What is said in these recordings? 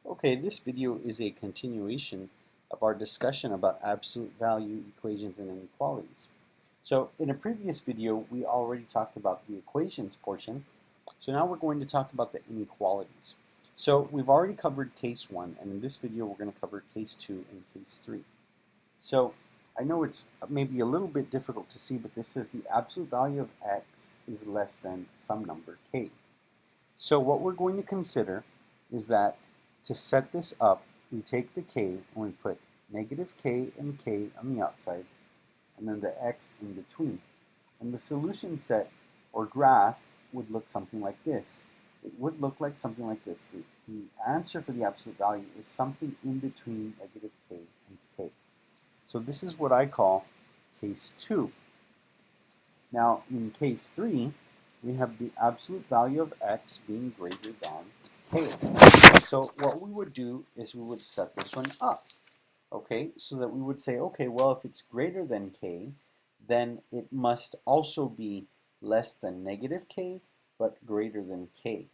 Okay, this video is a continuation of our discussion about absolute value equations and inequalities. So in a previous video, we already talked about the equations portion. So now we're going to talk about the inequalities. So we've already covered case 1, and in this video we're going to cover case 2 and case 3. So I know it's maybe a little bit difficult to see, but this says the absolute value of x is less than some number k. So what we're going to consider is that to set this up, we take the k and we put negative k and k on the outsides, and then the x in between. And the solution set or graph would look something like this. It would look like something like this. The answer for the absolute value is something in between negative k and k. So this is what I call case 2. Now in case 3, we have the absolute value of x being greater than k. So what we would do is we would set this one up, okay? So that we would say, okay, well, if it's greater than k, then it must also be less than negative k, but greater than k.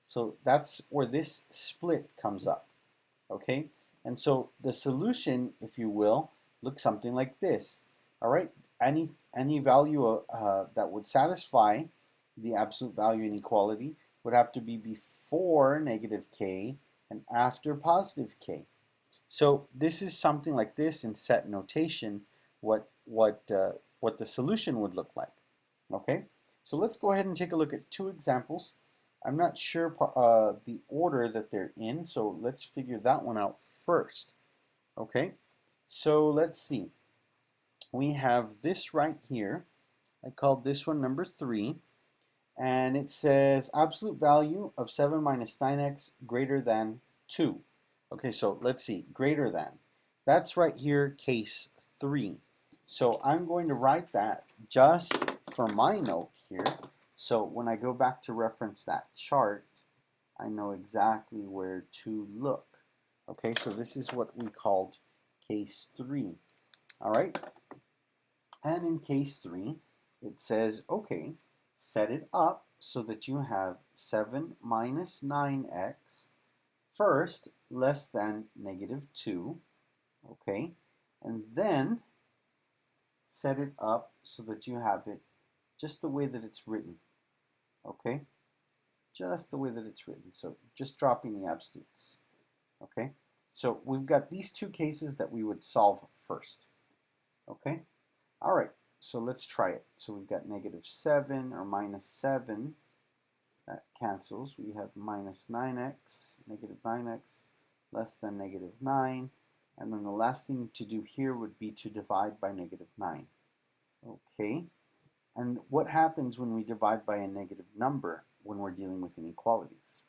So that's where this split comes up, okay? And so the solution, if you will, looks something like this, all right? Any value that would satisfy the absolute value inequality would have to be before negative k and after positive k. So this is something like this in set notation, what the solution would look like. Okay, so let's go ahead and take a look at two examples. I'm not sure the order that they're in, so let's figure that one out first. Okay, so let's see. We have this right here. I called this one number 3. And it says absolute value of 7 minus 9x greater than 2. Okay, so let's see, greater than. That's right here, case 3. So I'm going to write that just for my note here. So when I go back to reference that chart, I know exactly where to look. Okay, so this is what we called case 3. All right, and in case 3, it says, okay, set it up so that you have 7 minus 9x first less than negative 2, okay, and then set it up so that you have it just the way that it's written, okay, just the way that it's written, so just dropping the absolutes, okay. So we've got these two cases that we would solve first, okay. All right, so let's try it. So we've got negative 7 or minus 7. That cancels. We have minus 9x, negative 9x, less than negative 9. And then the last thing to do here would be to divide by negative 9. Okay, and what happens when we divide by a negative number when we're dealing with inequalities?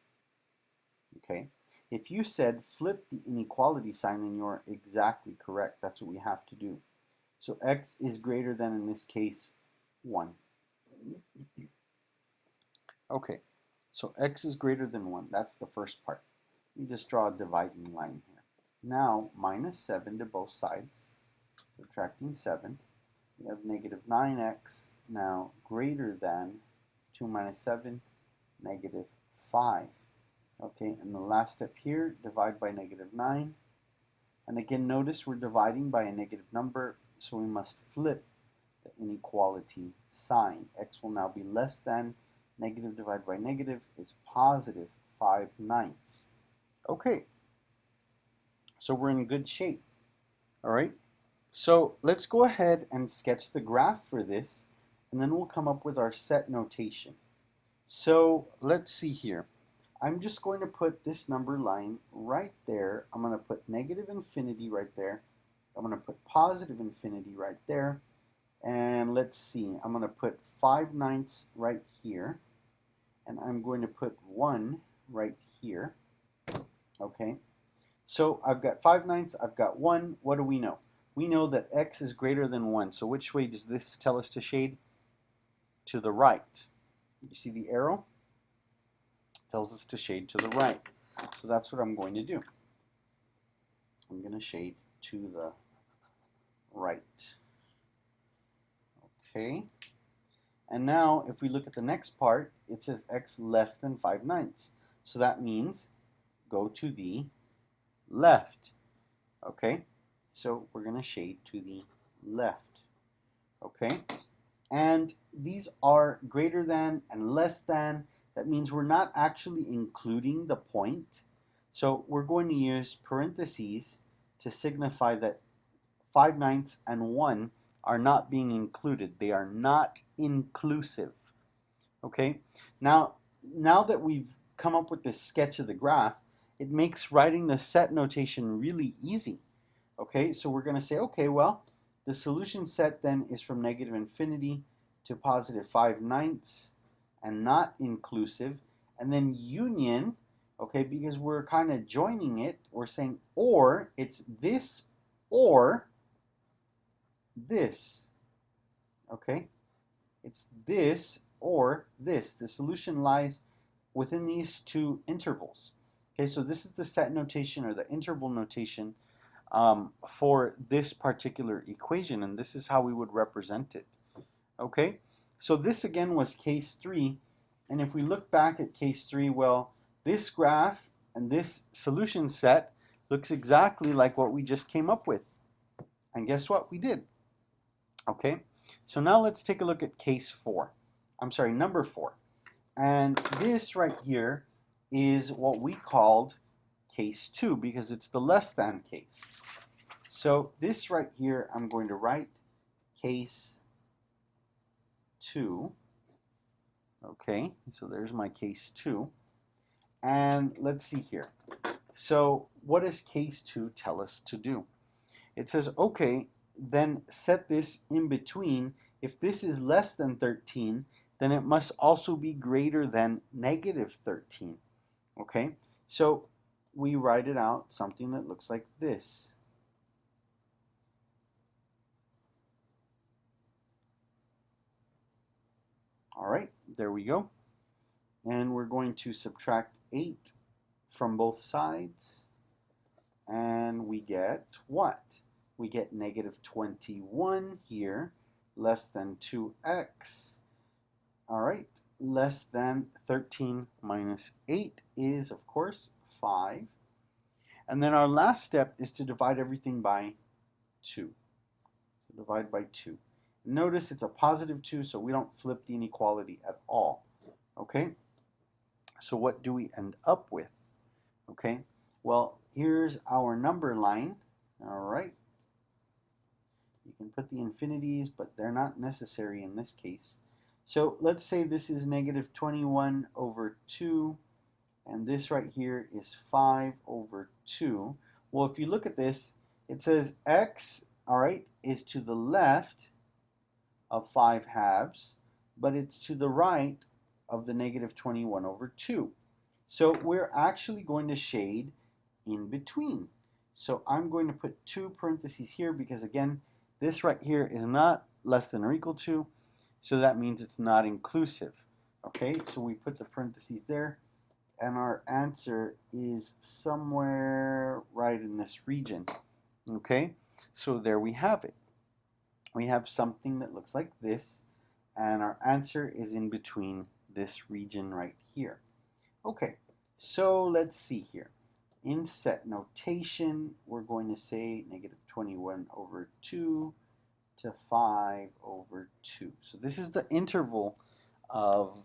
Okay, if you said flip the inequality sign, then you're exactly correct. That's what we have to do. So x is greater than, in this case, 1. Okay, so x is greater than 1. That's the first part. We just draw a dividing line here. Now, minus 7 to both sides, subtracting 7. We have negative 9x now greater than 2 minus 7, negative 5. Okay, and the last step here, divide by negative 9. And again, notice we're dividing by a negative number, so we must flip the inequality sign. X will now be less than, negative divided by negative is positive 5/9. Okay, so we're in good shape. All right, so let's go ahead and sketch the graph for this, and then we'll come up with our set notation. So let's see here. I'm just going to put this number line right there. I'm going to put negative infinity right there. I'm going to put positive infinity right there. And let's see, I'm going to put 5/9 right here. And I'm going to put 1 right here. Okay, so I've got 5/9, I've got 1. What do we know? We know that x is greater than 1. So which way does this tell us to shade? To the right. You see the arrow? It tells us to shade to the right. So that's what I'm going to do. I'm going to shade to the right. Okay. And now if we look at the next part, it says x less than 5/9. So that means go to the left. Okay, so we're going to shade to the left. Okay, and these are greater than and less than. That means we're not actually including the point. So we're going to use parentheses to signify that 5/9 and 1 are not being included. They are not inclusive. Okay, now that we've come up with this sketch of the graph, it makes writing the set notation really easy. Okay, so we're going to say, okay, well, the solution set then is from negative infinity to positive 5/9 and not inclusive. And then union, okay, because we're kind of joining it, we're saying or, it's this or this. Okay, it's this or this. The solution lies within these two intervals. Okay, so this is the set notation or the interval notation for this particular equation, and this is how we would represent it. Okay, so this again was case 3, and if we look back at case 3, well, this graph and this solution set looks exactly like what we just came up with. And guess what? We did. Okay, so now let's take a look at case 4. I'm sorry, number 4. And this right here is what we called case 2 because it's the less than case. So this right here, I'm going to write case 2. Okay, so there's my case 2. And let's see here. So what does case 2 tell us to do? It says, okay, then set this in between. If this is less than 13, then it must also be greater than negative 13. Okay, so we write it out something that looks like this. All right, there we go. And we're going to subtract 8 from both sides. And we get what? We get negative 21 here, less than 2x. All right, less than 13 minus 8 is, of course, 5. And then our last step is to divide everything by 2. So divide by 2. Notice it's a positive 2, so we don't flip the inequality at all. Okay, so what do we end up with? Okay, well, here's our number line. All right, you can put the infinities, but they're not necessary in this case. So let's say this is negative 21 over 2, and this right here is 5 over 2. Well, if you look at this, it says x, all right, is to the left of 5/2, but it's to the right of the negative 21 over 2. So we're actually going to shade in between. So I'm going to put 2 parentheses here because, again, this right here is not less than or equal to, so that means it's not inclusive. Okay, so we put the parentheses there, and our answer is somewhere right in this region. Okay, so there we have it. We have something that looks like this, and our answer is in between this region right here. Okay, so let's see here. In set notation, we're going to say negative 21 over 2 to 5 over 2. So this is the interval of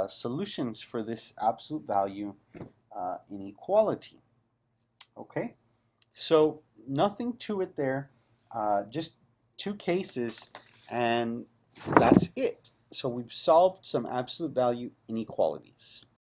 solutions for this absolute value inequality. Okay, so nothing to it there, just 2 cases, and that's it. So we've solved some absolute value inequalities.